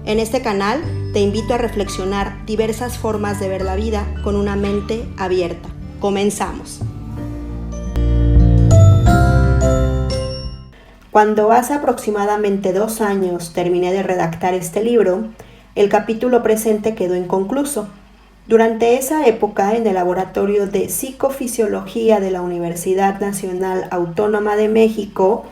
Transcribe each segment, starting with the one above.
En este canal te invito a reflexionar diversas formas de ver la vida con una mente abierta. Comenzamos. Cuando hace aproximadamente 2 años terminé de redactar este libro, el capítulo presente quedó inconcluso. Durante esa época, en el Laboratorio de Psicofisiología de la Universidad Nacional Autónoma de México,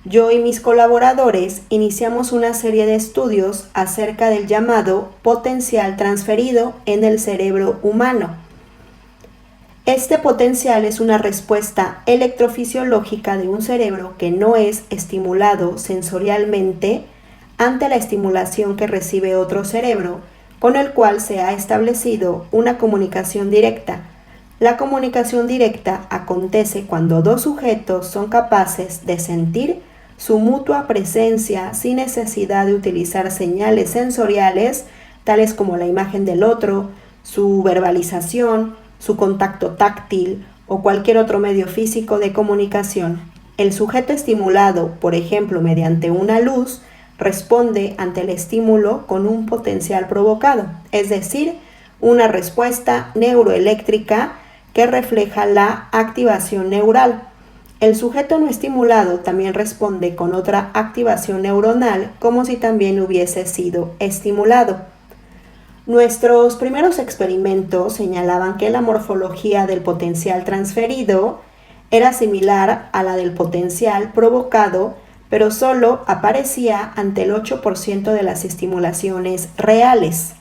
yo y mis colaboradores iniciamos una serie de estudios acerca del llamado potencial transferido en el cerebro humano. Este potencial es una respuesta electrofisiológica de un cerebro que no es estimulado sensorialmente ante la estimulación que recibe otro cerebro, con el cual se ha establecido una comunicación directa. La comunicación directa acontece cuando dos sujetos son capaces de sentir su mutua presencia sin necesidad de utilizar señales sensoriales, tales como la imagen del otro, su verbalización, su contacto táctil o cualquier otro medio físico de comunicación. El sujeto estimulado, por ejemplo, mediante una luz, responde ante el estímulo con un potencial provocado, es decir, una respuesta neuroeléctrica que refleja la activación neural. El sujeto no estimulado también responde con otra activación neuronal, como si también hubiese sido estimulado. Nuestros primeros experimentos señalaban que la morfología del potencial transferido era similar a la del potencial provocado, pero solo aparecía ante el 8% de las estimulaciones reales.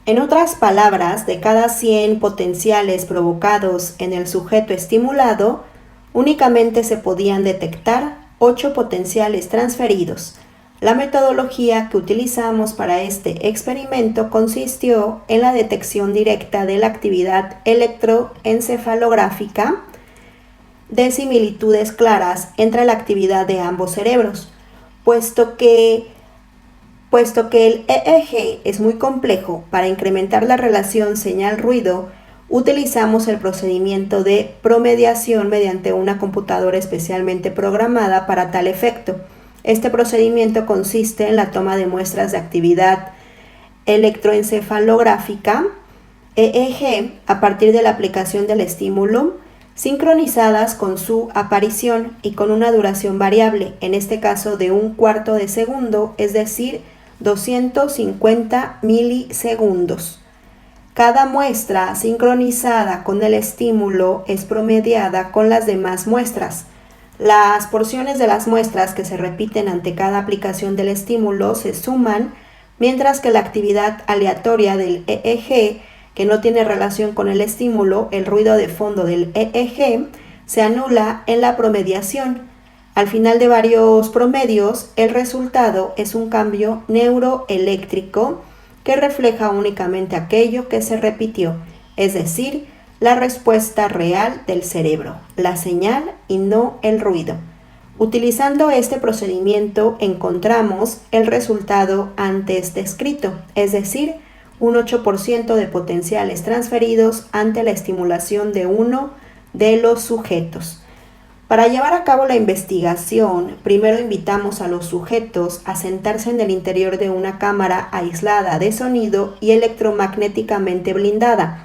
En otras palabras, de cada 100 potenciales provocados en el sujeto estimulado, únicamente se podían detectar 8 potenciales transferidos. La metodología que utilizamos para este experimento consistió en la detección directa de la actividad electroencefalográfica de similitudes claras entre la actividad de ambos cerebros, puesto que el EEG es muy complejo. Para incrementar la relación señal-ruido, utilizamos el procedimiento de promediación mediante una computadora especialmente programada para tal efecto. Este procedimiento consiste en la toma de muestras de actividad electroencefalográfica, EEG, a partir de la aplicación del estímulo, sincronizadas con su aparición y con una duración variable, en este caso de 1/4 de segundo, es decir, 250 milisegundos. Cada muestra sincronizada con el estímulo es promediada con las demás muestras. Las porciones de las muestras que se repiten ante cada aplicación del estímulo se suman, mientras que la actividad aleatoria del EEG, que no tiene relación con el estímulo, el ruido de fondo del EEG, se anula en la promediación. Al final de varios promedios, el resultado es un cambio neuroeléctrico que refleja únicamente aquello que se repitió, es decir, la respuesta real del cerebro, la señal y no el ruido. Utilizando este procedimiento encontramos el resultado antes descrito, es decir, un 8% de potenciales transferidos ante la estimulación de uno de los sujetos. Para llevar a cabo la investigación, primero invitamos a los sujetos a sentarse en el interior de una cámara aislada de sonido y electromagnéticamente blindada,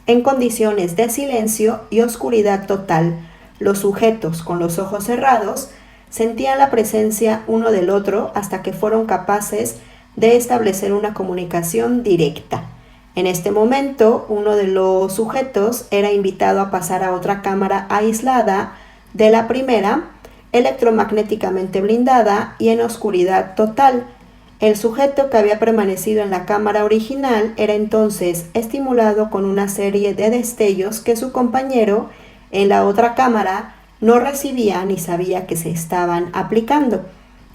en condiciones de silencio y oscuridad total. Los sujetos, con los ojos cerrados, sentían la presencia uno del otro hasta que fueron capaces de establecer una comunicación directa. En este momento, uno de los sujetos era invitado a pasar a otra cámara aislada de la primera, electromagnéticamente blindada y en oscuridad total. El sujeto que había permanecido en la cámara original era entonces estimulado con una serie de destellos que su compañero en la otra cámara no recibía ni sabía que se estaban aplicando.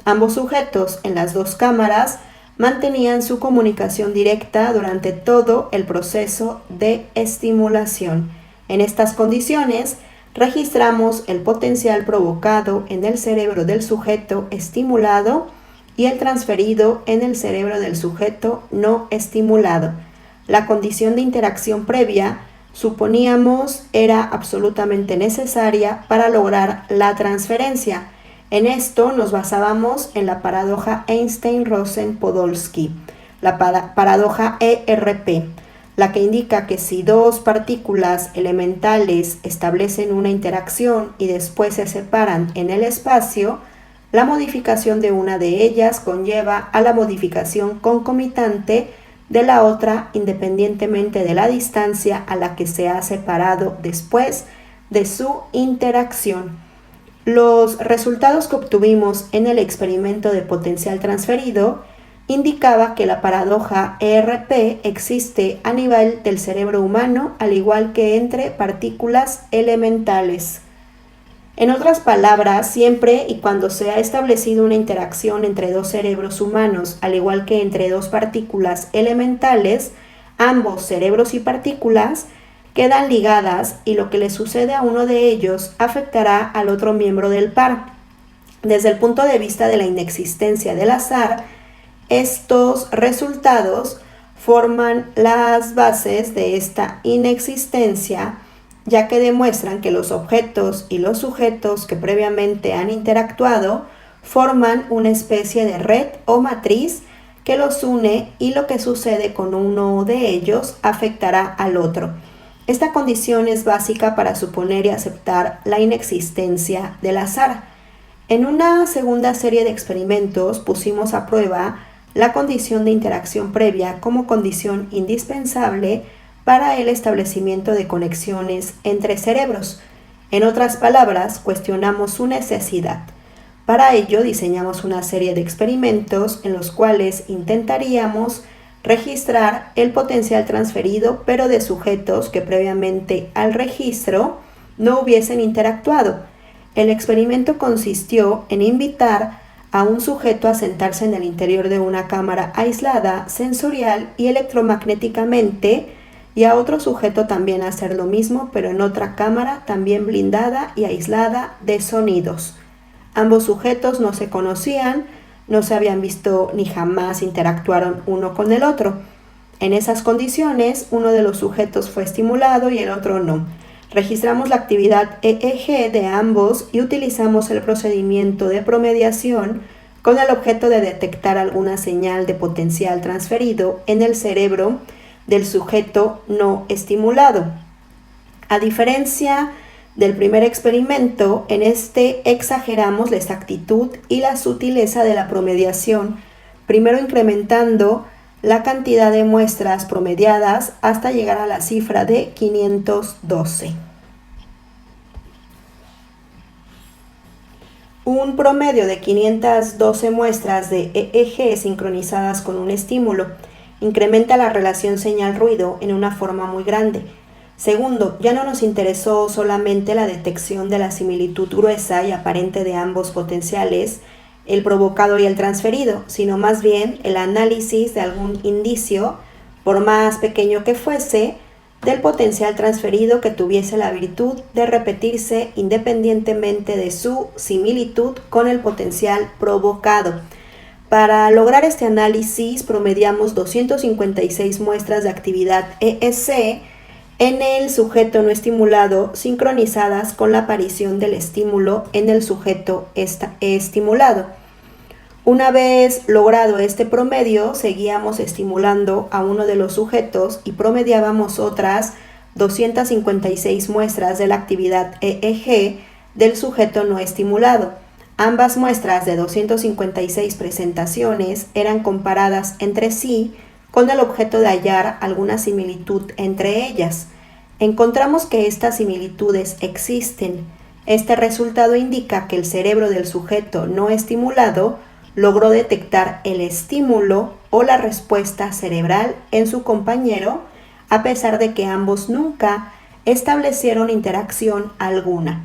Ambos sujetos en las dos cámaras mantenían su comunicación directa durante todo el proceso de estimulación. En estas condiciones, registramos el potencial provocado en el cerebro del sujeto estimulado y el transferido en el cerebro del sujeto no estimulado. La condición de interacción previa, suponíamos, era absolutamente necesaria para lograr la transferencia. En esto nos basábamos en la paradoja Einstein-Rosen-Podolsky, la paradoja ERP, la que indica que si dos partículas elementales establecen una interacción y después se separan en el espacio, la modificación de una de ellas conlleva a la modificación concomitante de la otra independientemente de la distancia a la que se ha separado después de su interacción. Los resultados que obtuvimos en el experimento de potencial transferido indicaba que la paradoja ERP existe a nivel del cerebro humano, al igual que entre partículas elementales. En otras palabras, siempre y cuando se ha establecido una interacción entre dos cerebros humanos, al igual que entre dos partículas elementales, ambos cerebros y partículas quedan ligadas y lo que le sucede a uno de ellos afectará al otro miembro del par. Desde el punto de vista de la inexistencia del azar, estos resultados forman las bases de esta inexistencia, ya que demuestran que los objetos y los sujetos que previamente han interactuado forman una especie de red o matriz que los une y lo que sucede con uno de ellos afectará al otro. Esta condición es básica para suponer y aceptar la inexistencia del azar. En una segunda serie de experimentos pusimos a prueba la condición de interacción previa como condición indispensable para el establecimiento de conexiones entre cerebros. En otras palabras, cuestionamos su necesidad. Para ello diseñamos una serie de experimentos en los cuales intentaríamos registrar el potencial transferido, pero de sujetos que previamente al registro no hubiesen interactuado. El experimento consistió en invitar a un sujeto a sentarse en el interior de una cámara aislada sensorial y electromagnéticamente, y a otro sujeto también a hacer lo mismo, pero en otra cámara también blindada y aislada de sonidos. Ambos sujetos no se conocían, no se habían visto ni jamás interactuaron uno con el otro. En esas condiciones, uno de los sujetos fue estimulado y el otro no. Registramos la actividad EEG de ambos y utilizamos el procedimiento de promediación con el objeto de detectar alguna señal de potencial transferido en el cerebro del sujeto no estimulado. A diferencia del primer experimento, en este exageramos la exactitud y la sutileza de la promediación, primero incrementando la cantidad de muestras promediadas hasta llegar a la cifra de 512. Un promedio de 512 muestras de EEG sincronizadas con un estímulo incrementa la relación señal-ruido en una forma muy grande. Segundo, ya no nos interesó solamente la detección de la similitud gruesa y aparente de ambos potenciales, el provocado y el transferido, sino más bien el análisis de algún indicio, por más pequeño que fuese, del potencial transferido que tuviese la virtud de repetirse independientemente de su similitud con el potencial provocado. Para lograr este análisis promediamos 256 muestras de actividad EEC en el sujeto no estimulado sincronizadas con la aparición del estímulo en el sujeto estimulado. Una vez logrado este promedio, seguíamos estimulando a uno de los sujetos y promediábamos otras 256 muestras de la actividad EEG del sujeto no estimulado. Ambas muestras de 256 presentaciones eran comparadas entre sí con el objeto de hallar alguna similitud entre ellas. Encontramos que estas similitudes existen. Este resultado indica que el cerebro del sujeto no estimulado logró detectar el estímulo o la respuesta cerebral en su compañero, a pesar de que ambos nunca establecieron interacción alguna.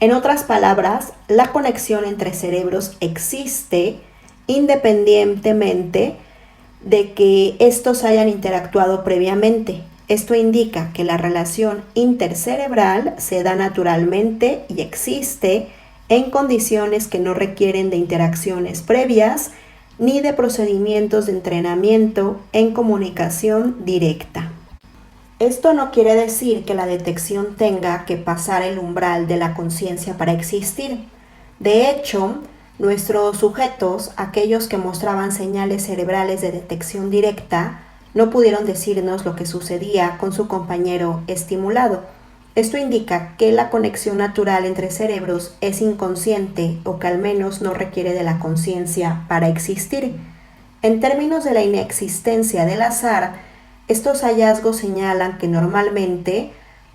En otras palabras, la conexión entre cerebros existe independientemente de que estos hayan interactuado previamente. Esto indica que la relación intercerebral se da naturalmente y existe en condiciones que no requieren de interacciones previas ni de procedimientos de entrenamiento en comunicación directa. Esto no quiere decir que la detección tenga que pasar el umbral de la conciencia para existir. De hecho, nuestros sujetos, aquellos que mostraban señales cerebrales de detección directa, no pudieron decirnos lo que sucedía con su compañero estimulado. Esto indica que la conexión natural entre cerebros es inconsciente o que al menos no requiere de la conciencia para existir. En términos de la inexistencia del azar, estos hallazgos señalan que normalmente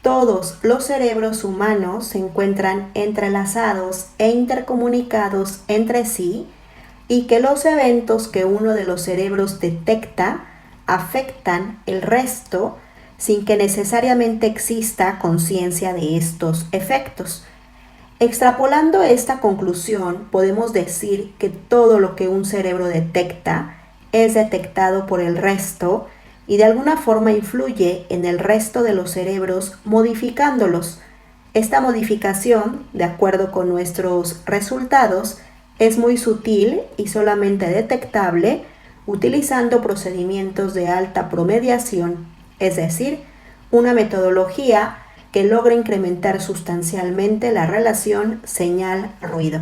todos los cerebros humanos se encuentran entrelazados e intercomunicados entre sí y que los eventos que uno de los cerebros detecta afectan el resto sin que necesariamente exista conciencia de estos efectos. Extrapolando esta conclusión, podemos decir que todo lo que un cerebro detecta es detectado por el resto y de alguna forma influye en el resto de los cerebros modificándolos. Esta modificación, de acuerdo con nuestros resultados, es muy sutil y solamente detectable utilizando procedimientos de alta promediación, es decir, una metodología que logra incrementar sustancialmente la relación señal-ruido.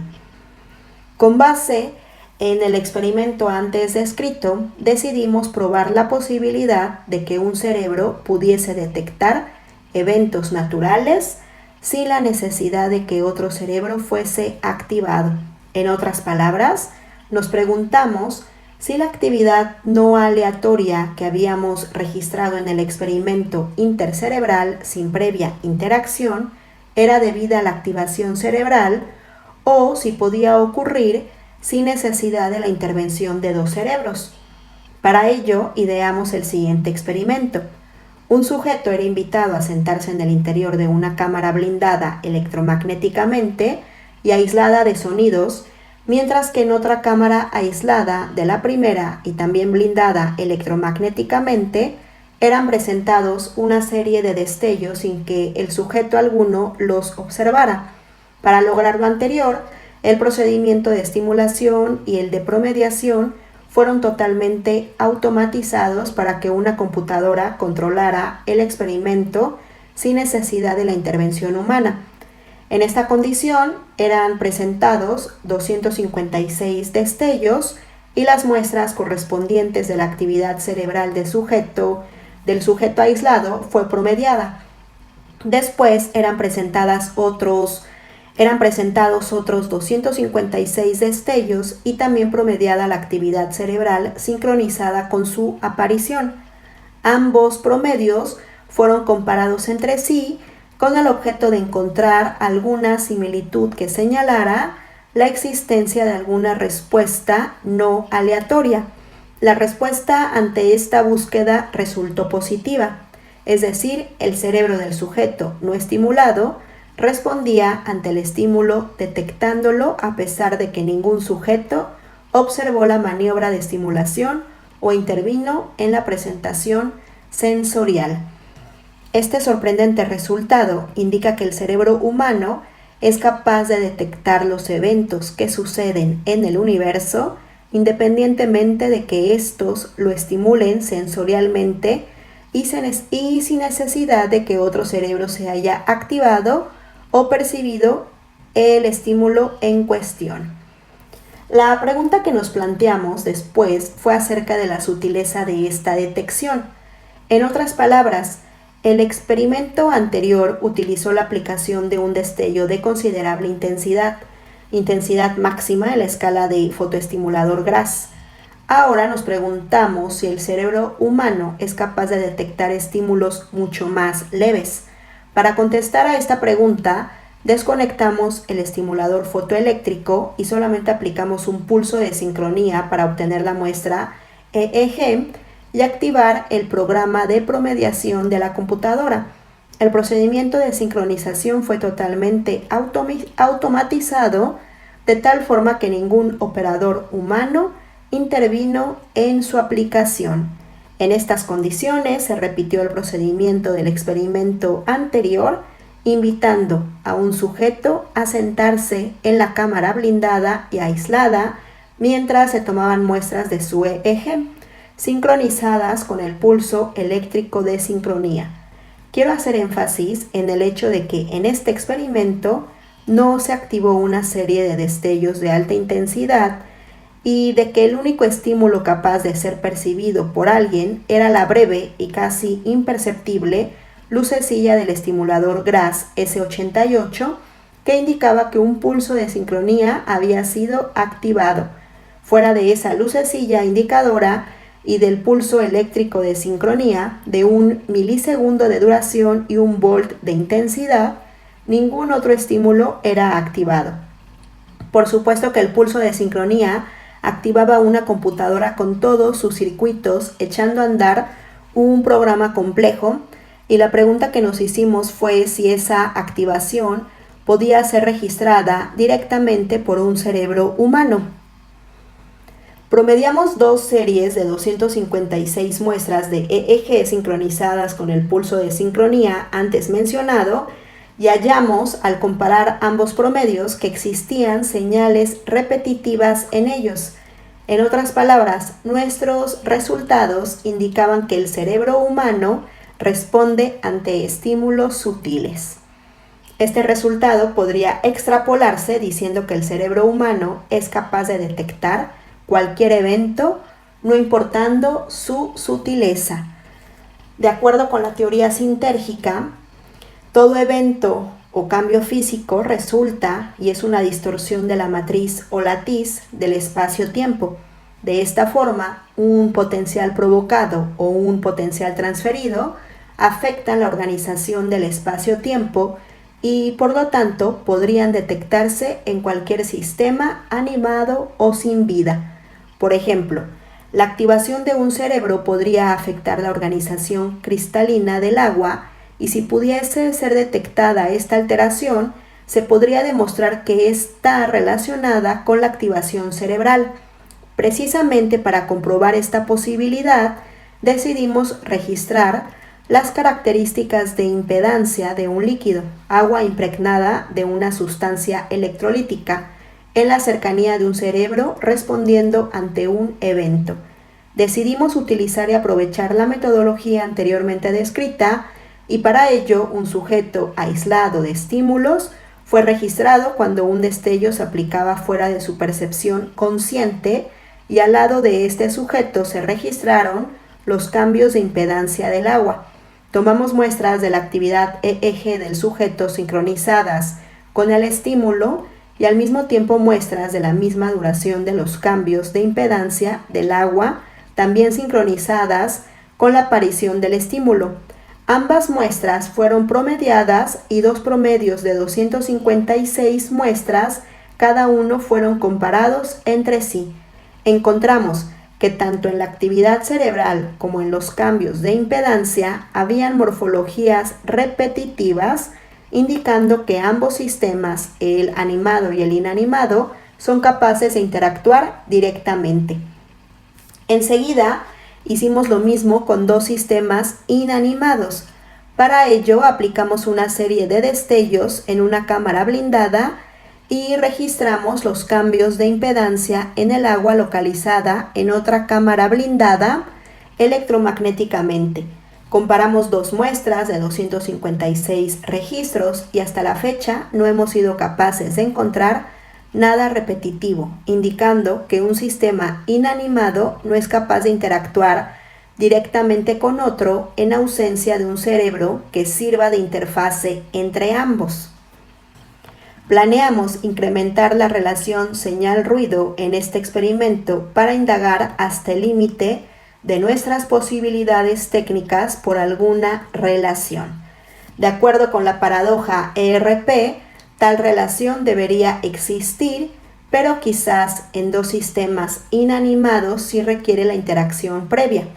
Con base en el experimento antes descrito, decidimos probar la posibilidad de que un cerebro pudiese detectar eventos naturales sin la necesidad de que otro cerebro fuese activado. En otras palabras, nos preguntamos si la actividad no aleatoria que habíamos registrado en el experimento intercerebral sin previa interacción era debida a la activación cerebral o si podía ocurrir sin necesidad de la intervención de dos cerebros. Para ello, ideamos el siguiente experimento. Un sujeto era invitado a sentarse en el interior de una cámara blindada electromagnéticamente y aislada de sonidos, mientras que en otra cámara aislada de la primera y también blindada electromagnéticamente eran presentados una serie de destellos sin que el sujeto alguno los observara. Para lograr lo anterior, el procedimiento de estimulación y el de promediación fueron totalmente automatizados para que una computadora controlara el experimento sin necesidad de la intervención humana. En esta condición eran presentados 256 destellos y las muestras correspondientes de la actividad cerebral del sujeto aislado fue promediada. Después eran presentados otros 256 destellos y también promediada la actividad cerebral sincronizada con su aparición. Ambos promedios fueron comparados entre sí con el objeto de encontrar alguna similitud que señalara la existencia de alguna respuesta no aleatoria. La respuesta ante esta búsqueda resultó positiva, es decir, el cerebro del sujeto no estimulado respondía ante el estímulo detectándolo a pesar de que ningún sujeto observó la maniobra de estimulación o intervino en la presentación sensorial. Este sorprendente resultado indica que el cerebro humano es capaz de detectar los eventos que suceden en el universo independientemente de que estos lo estimulen sensorialmente y sin necesidad de que otro cerebro se haya activado o percibido el estímulo en cuestión. La pregunta que nos planteamos después fue acerca de la sutileza de esta detección. En otras palabras, el experimento anterior utilizó la aplicación de un destello de considerable intensidad máxima en la escala de fotoestimulador Gras. Ahora nos preguntamos si el cerebro humano es capaz de detectar estímulos mucho más leves. Para contestar a esta pregunta, desconectamos el estimulador fotoeléctrico y solamente aplicamos un pulso de sincronía para obtener la muestra EEG y activar el programa de promediación de la computadora. El procedimiento de sincronización fue totalmente automatizado de tal forma que ningún operador humano intervino en su aplicación. En estas condiciones se repitió el procedimiento del experimento anterior, invitando a un sujeto a sentarse en la cámara blindada y aislada mientras se tomaban muestras de su EEG, sincronizadas con el pulso eléctrico de sincronía. Quiero hacer énfasis en el hecho de que en este experimento no se activó una serie de destellos de alta intensidad y de que el único estímulo capaz de ser percibido por alguien era la breve y casi imperceptible lucecilla del estimulador Gras S88 que indicaba que un pulso de sincronía había sido activado. Fuera de esa lucecilla indicadora y del pulso eléctrico de sincronía de 1 milisegundo de duración y 1 volt de intensidad, ningún otro estímulo era activado. Por supuesto que el pulso de sincronía activaba una computadora con todos sus circuitos echando a andar un programa complejo, y la pregunta que nos hicimos fue si esa activación podía ser registrada directamente por un cerebro humano. Promediamos 2 series de 256 muestras de EEG sincronizadas con el pulso de sincronía antes mencionado y hallamos, al comparar ambos promedios, que existían señales repetitivas en ellos. En otras palabras, nuestros resultados indicaban que el cerebro humano responde ante estímulos sutiles. Este resultado podría extrapolarse diciendo que el cerebro humano es capaz de detectar cualquier evento, no importando su sutileza. De acuerdo con la teoría sintérgica, todo evento o cambio físico resulta y es una distorsión de la matriz o latiz del espacio-tiempo. De esta forma, un potencial provocado o un potencial transferido afectan la organización del espacio-tiempo y por lo tanto podrían detectarse en cualquier sistema animado o sin vida. Por ejemplo, la activación de un cerebro podría afectar la organización cristalina del agua y si pudiese ser detectada esta alteración, se podría demostrar que está relacionada con la activación cerebral. Precisamente para comprobar esta posibilidad, decidimos registrar las características de impedancia de un líquido, agua impregnada de una sustancia electrolítica, en la cercanía de un cerebro respondiendo ante un evento. Decidimos utilizar y aprovechar la metodología anteriormente descrita y para ello un sujeto aislado de estímulos fue registrado cuando un destello se aplicaba fuera de su percepción consciente y al lado de este sujeto se registraron los cambios de impedancia del agua. Tomamos muestras de la actividad EEG del sujeto sincronizadas con el estímulo y al mismo tiempo muestras de la misma duración de los cambios de impedancia del agua, también sincronizadas con la aparición del estímulo. Ambas muestras fueron promediadas y 2 promedios de 256 muestras, cada uno fueron comparados entre sí. Encontramos que tanto en la actividad cerebral como en los cambios de impedancia habían morfologías repetitivas, indicando que ambos sistemas, el animado y el inanimado, son capaces de interactuar directamente. Enseguida, hicimos lo mismo con 2 sistemas inanimados. Para ello, aplicamos una serie de destellos en una cámara blindada y registramos los cambios de impedancia en el agua localizada en otra cámara blindada electromagnéticamente. Comparamos 2 muestras de 256 registros y hasta la fecha no hemos sido capaces de encontrar nada repetitivo, indicando que un sistema inanimado no es capaz de interactuar directamente con otro en ausencia de un cerebro que sirva de interfase entre ambos. Planeamos incrementar la relación señal-ruido en este experimento para indagar hasta el límite de nuestras posibilidades técnicas por alguna relación. De acuerdo con la paradoja ERP, tal relación debería existir, pero quizás en 2 sistemas inanimados sí requiere la interacción previa.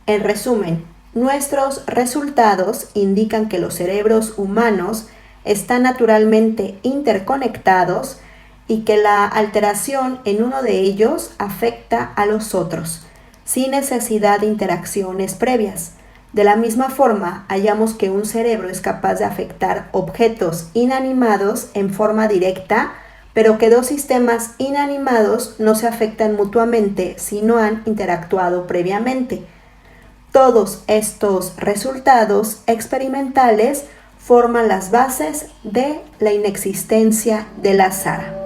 En resumen, nuestros resultados indican que los cerebros humanos están naturalmente interconectados y que la alteración en uno de ellos afecta a los otros, sin necesidad de interacciones previas. De la misma forma, hallamos que un cerebro es capaz de afectar objetos inanimados en forma directa, pero que 2 sistemas inanimados no se afectan mutuamente si no han interactuado previamente. Todos estos resultados experimentales forman las bases de la inexistencia del azar.